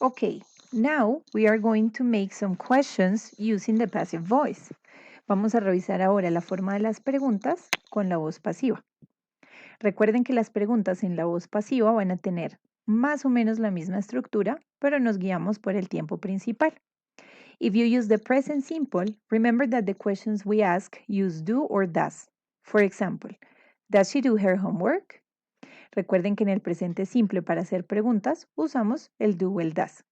Okay, now we are going to make some questions using the passive voice. Vamos a revisar ahora la forma de las preguntas con la voz pasiva. Recuerden que las preguntas en la voz pasiva van a tener más o menos la misma estructura, pero nos guiamos por el tiempo principal. If you use the present simple, remember that the questions we ask use do or does. For example, does she do her homework? Recuerden que en el presente simple para hacer preguntas usamos el do o el does.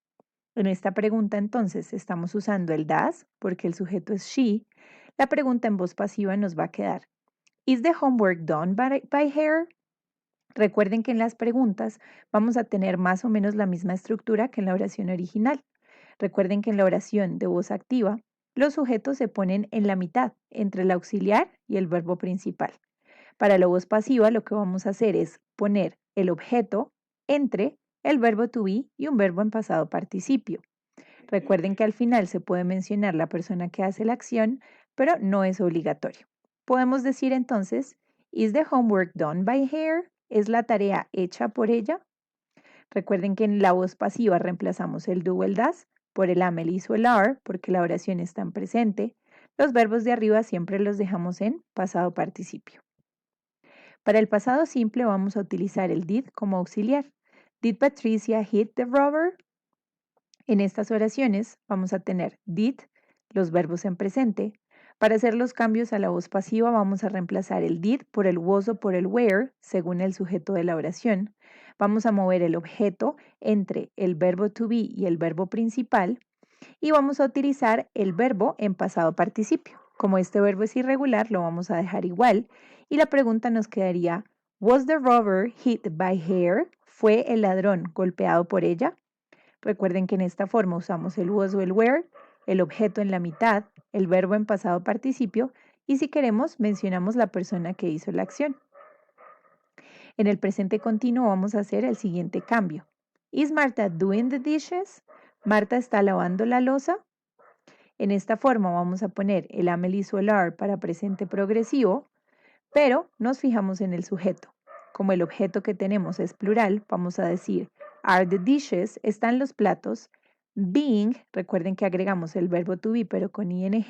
En esta pregunta entonces estamos usando el does porque el sujeto es she. La pregunta en voz pasiva nos va a quedar, ¿Is the homework done by her? Recuerden que en las preguntas vamos a tener más o menos la misma estructura que en la oración original. Recuerden que en la oración de voz activa, los sujetos se ponen en la mitad, entre el auxiliar y el verbo principal. Para la voz pasiva, lo que vamos a hacer es poner el objeto entre el verbo to be y un verbo en pasado participio. Recuerden que al final se puede mencionar la persona que hace la acción, pero no es obligatorio. Podemos decir entonces, ¿Is the homework done by her? ¿Es la tarea hecha por ella? Recuerden que en la voz pasiva reemplazamos el do o el das por el am, el is o el are, porque la oración está en presente. Los verbos de arriba siempre los dejamos en pasado participio. Para el pasado simple vamos a utilizar el did como auxiliar. Did Patricia hit the rubber? En estas oraciones vamos a tener did, los verbos en presente. Para hacer los cambios a la voz pasiva vamos a reemplazar el did por el was o por el were, según el sujeto de la oración. Vamos a mover el objeto entre el verbo to be y el verbo principal y vamos a utilizar el verbo en pasado participio. Como este verbo es irregular, lo vamos a dejar igual y la pregunta nos quedaría, ¿Was the robber hit by her? ¿Fue el ladrón golpeado por ella? Recuerden que en esta forma usamos el was o el were, el objeto en la mitad, el verbo en pasado participio y si queremos mencionamos la persona que hizo la acción. En el presente continuo vamos a hacer el siguiente cambio. Is Martha doing the dishes? ¿Marta está lavando la loza? En esta forma vamos a poner el am, el is o el are para presente progresivo, pero nos fijamos en el sujeto. Como el objeto que tenemos es plural, vamos a decir are the dishes, están los platos, being, recuerden que agregamos el verbo to be pero con ing,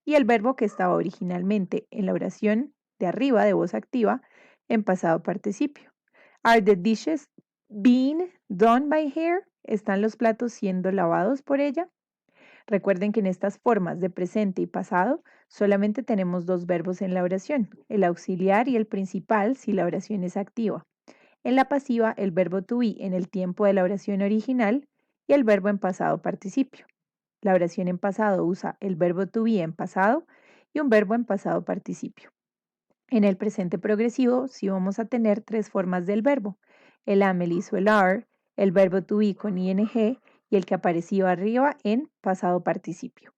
y el verbo que estaba originalmente en la oración de arriba de voz activa en pasado participio. Are the dishes being done by her? ¿Están los platos siendo lavados por ella? Recuerden que en estas formas de presente y pasado solamente tenemos dos verbos en la oración, el auxiliar y el principal si la oración es activa. En la pasiva, el verbo to be en el tiempo de la oración original y el verbo en pasado participio. La oración en pasado usa el verbo to be en pasado y un verbo en pasado participio. En el presente progresivo sí vamos a tener tres formas del verbo, el am, el is o el are, el verbo to be con ing y el que apareció arriba en pasado participio.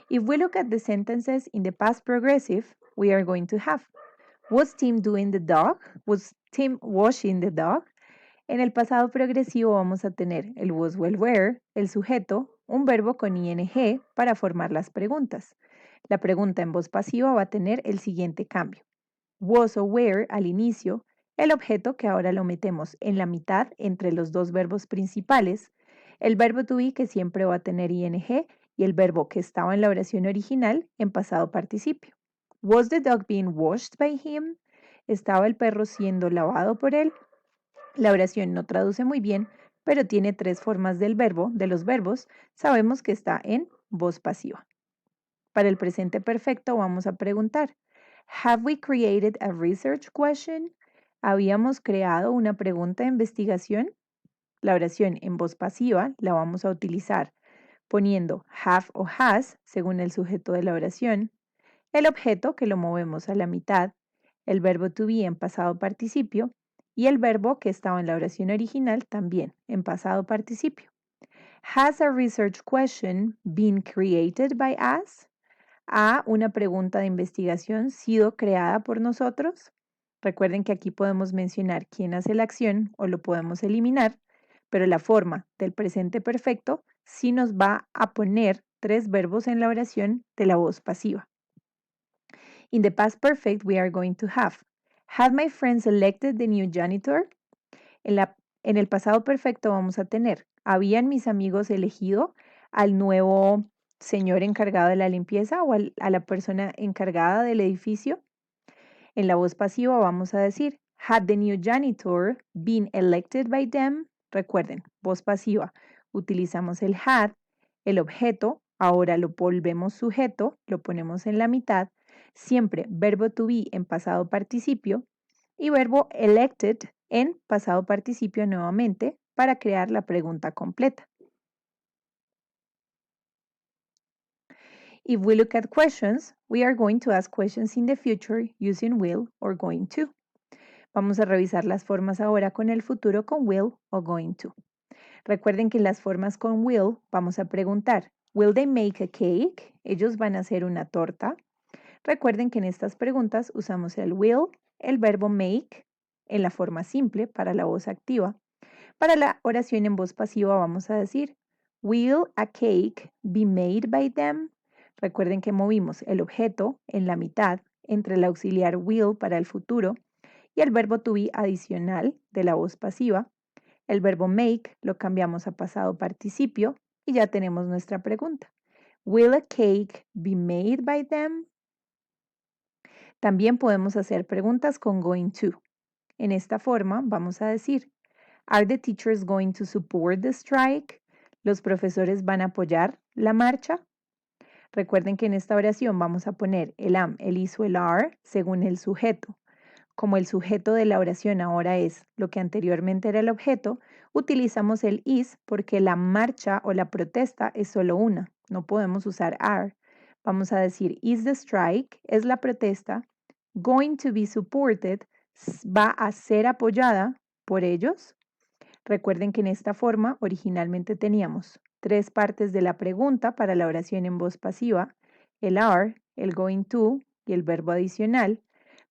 If we look at the sentences in the past progressive, we are going to have, was Tim doing the dog? Was Tim washing the dog? En el pasado progresivo vamos a tener el was o el were, el sujeto, un verbo con ing para formar las preguntas. La pregunta en voz pasiva va a tener el siguiente cambio. Was o were al inicio, el objeto que ahora lo metemos en la mitad entre los dos verbos principales, el verbo to be que siempre va a tener ing y el verbo que estaba en la oración original en pasado participio. Was the dog being washed by him? ¿Estaba el perro siendo lavado por él? La oración no traduce muy bien, pero tiene tres formas del verbo, de los verbos, sabemos que está en voz pasiva. Para el presente perfecto vamos a preguntar, ¿Have we created a research question? ¿Habíamos creado una pregunta de investigación? La oración en voz pasiva la vamos a utilizar poniendo have o has según el sujeto de la oración, el objeto que lo movemos a la mitad, el verbo to be en pasado participio y el verbo que estaba en la oración original también en pasado participio. Has a research question been created by us? ¿Ha una pregunta de investigación sido creada por nosotros? Recuerden que aquí podemos mencionar quién hace la acción o lo podemos eliminar, pero la forma del presente perfecto sí nos va a poner tres verbos en la oración de la voz pasiva. In the past perfect, we are going to have my friend selected the new janitor? En En el pasado perfecto vamos a tener, ¿habían mis amigos elegido al nuevo señor encargado de la limpieza o a la persona encargada del edificio? En la voz pasiva vamos a decir, had the new janitor been elected by them? Recuerden, voz pasiva, utilizamos el had, el objeto, ahora lo volvemos sujeto, lo ponemos en la mitad, siempre verbo to be en pasado participio y verbo elected en pasado participio nuevamente para crear la pregunta completa. If we look at questions, we are going to ask questions in the future using will or going to. Vamos a revisar las formas ahora con el futuro con will o going to. Recuerden que en las formas con will vamos a preguntar, ¿will they make a cake? ¿Ellos van a hacer una torta? Recuerden que en estas preguntas usamos el will, el verbo make, en la forma simple para la voz activa. Para la oración en voz pasiva vamos a decir, ¿will a cake be made by them? Recuerden que movimos el objeto en la mitad entre el auxiliar will para el futuro y el verbo to be adicional de la voz pasiva. El verbo make lo cambiamos a pasado participio y ya tenemos nuestra pregunta. ¿Will a cake be made by them? También podemos hacer preguntas con going to. En esta forma vamos a decir, ¿Are the teachers going to support the strike? ¿Los profesores van a apoyar la marcha? Recuerden que en esta oración vamos a poner el am, el is o el are según el sujeto. Como el sujeto de la oración ahora es lo que anteriormente era el objeto, utilizamos el is porque la marcha o la protesta es solo una. No podemos usar are. Vamos a decir, is the strike, es la protesta, going to be supported, va a ser apoyada por ellos. Recuerden que en esta forma originalmente teníamos 3 partes de la pregunta para la oración en voz pasiva, el are, el going to y el verbo adicional.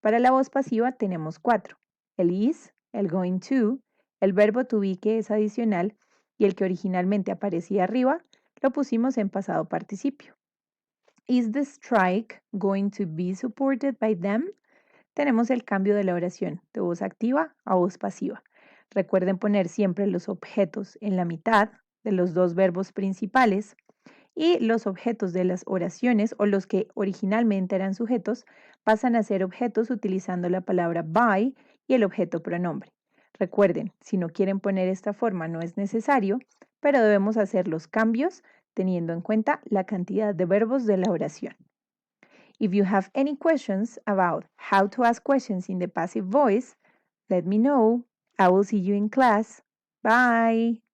Para la voz pasiva tenemos 4, el is, el going to, el verbo to be que es adicional y el que originalmente aparecía arriba lo pusimos en pasado participio. Is the strike going to be supported by them? Tenemos el cambio de la oración de voz activa a voz pasiva. Recuerden poner siempre los objetos en la mitad de los dos verbos principales y los objetos de las oraciones o los que originalmente eran sujetos pasan a ser objetos utilizando la palabra by y el objeto pronombre. Recuerden, si no quieren poner esta forma no es necesario, pero debemos hacer los cambios teniendo en cuenta la cantidad de verbos de la oración. If you have any questions about how to ask questions in the passive voice, let me know. I will see you in class. Bye.